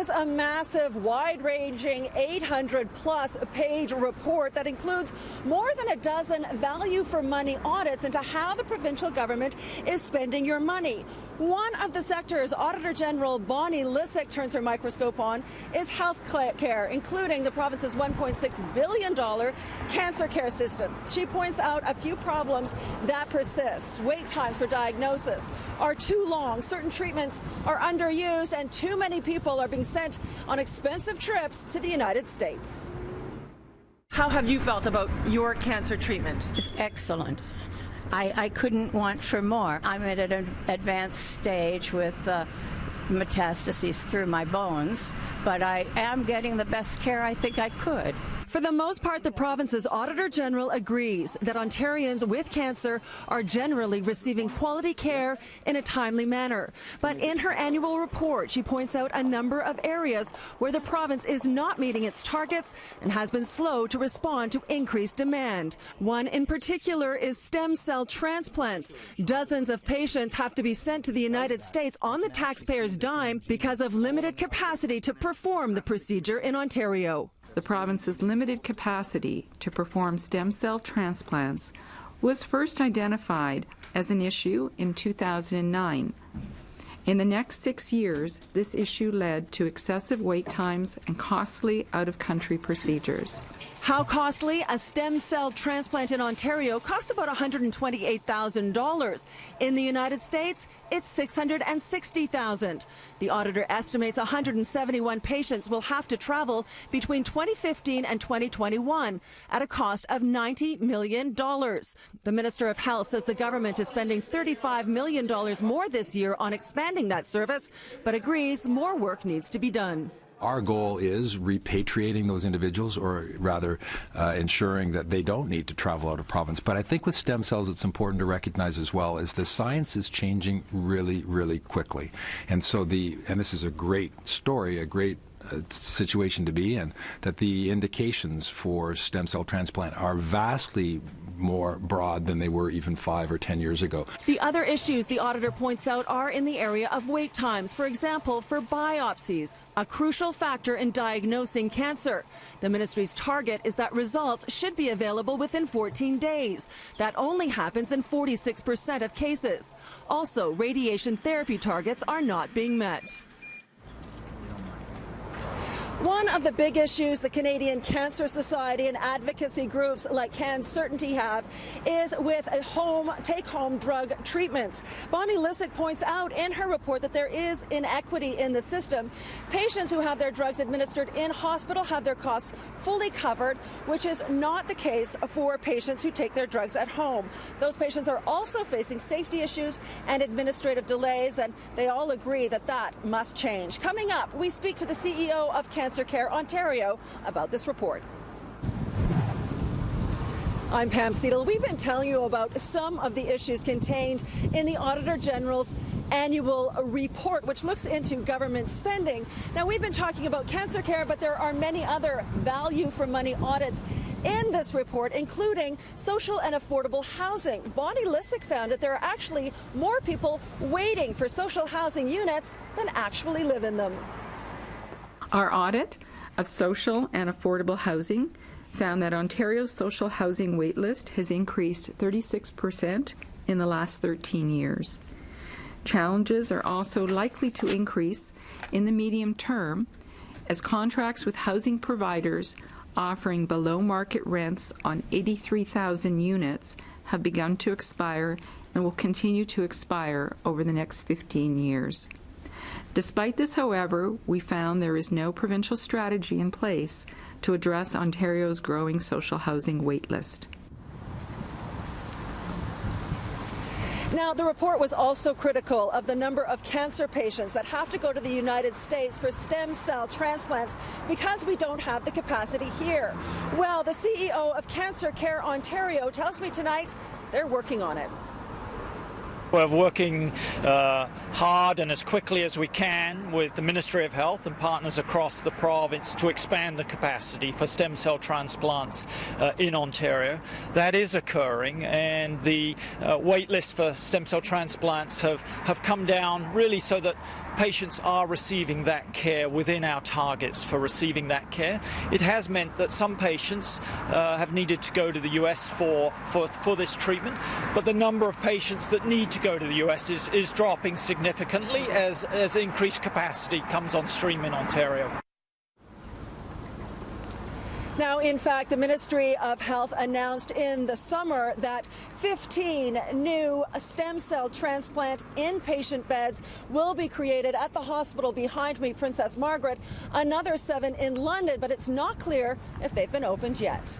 is a massive, wide-ranging 800-plus page report that includes more than a dozen value-for-money audits into how the provincial government is spending your money. One of the sectors Auditor General Bonnie Lysyk turns her microscope on is health care, including the province's $1.6 billion cancer care system. She points out a few problems that persist. Wait times for diagnosis are too long, certain treatments are underused, and too many people are being sent on expensive trips to the United States. How have you felt about your cancer treatment? It's excellent. I couldn't want for more. I'm at an advanced stage with metastases through my bones, but I am getting the best care I think I could. For the most part, the province's Auditor General agrees that Ontarians with cancer are generally receiving quality care in a timely manner. But in her annual report, she points out a number of areas where the province is not meeting its targets and has been slow to respond to increased demand. One in particular is stem cell transplants. Dozens of patients have to be sent to the United States on the taxpayer's dime because of limited capacity to perform the procedure in Ontario. The province's limited capacity to perform stem cell transplants was first identified as an issue in 2009. In the next 6 years, this issue led to excessive wait times and costly out-of-country procedures. How costly? A stem cell transplant in Ontario costs about $128,000. In the United States, it's $660,000. The auditor estimates 171 patients will have to travel between 2015 and 2021 at a cost of $90 million. The Minister of Health says the government is spending $35 million more this year on expanding that service, but agrees more work needs to be done. Our goal is repatriating those individuals, or rather ensuring that they don't need to travel out of province. But I think with stem cells, it's important to recognize as well is the science is changing really, really quickly. And so and this is a great story, a great situation to be in, that the indications for stem cell transplant are vastly more broad than they were even 5 or 10 years ago. The other issues the auditor points out are in the area of wait times, for example, for biopsies, a crucial factor in diagnosing cancer. The ministry's target is that results should be available within 14 days. That only happens in 46% of cases. Also, radiation therapy targets are not being met. One of the big issues the Canadian Cancer Society and advocacy groups like CanCertainty have is with take-home drug treatments. Bonnie Lysyk points out in her report that there is inequity in the system. Patients who have their drugs administered in hospital have their costs fully covered, which is not the case for patients who take their drugs at home. Those patients are also facing safety issues and administrative delays, and they all agree that that must change. Coming up, we speak to the CEO of Cancer Care Ontario about this report. I'm Pam Seidel. We've been telling you about some of the issues contained in the Auditor General's annual report, which looks into government spending. Now, we've been talking about cancer care, but there are many other value-for-money audits in this report, including social and affordable housing. Bonnie Lysyk found that there are actually more people waiting for social housing units than actually live in them. Our audit of social and affordable housing found that Ontario's social housing waitlist has increased 36% in the last 13 years. Challenges are also likely to increase in the medium term as contracts with housing providers offering below-market rents on 83,000 units have begun to expire and will continue to expire over the next 15 years. Despite this, however, we found there is no provincial strategy in place to address Ontario's growing social housing waitlist. Now, the report was also critical of the number of cancer patients that have to go to the United States for stem cell transplants because we don't have the capacity here. Well, the CEO of Cancer Care Ontario tells me tonight they're working on it. We're working hard and as quickly as we can with the Ministry of Health and partners across the province to expand the capacity for stem cell transplants in Ontario. That is occurring, and the wait list for stem cell transplants have come down really so that patients are receiving that care within our targets for receiving that care. It has meant that some patients have needed to go to the US for this treatment, but the number of patients that need to go to the US is dropping significantly as increased capacity comes on stream in Ontario. Now, in fact, the Ministry of Health announced in the summer that 15 new stem cell transplant inpatient beds will be created at the hospital behind me, Princess Margaret, another 7 in London, but it's not clear if they've been opened yet.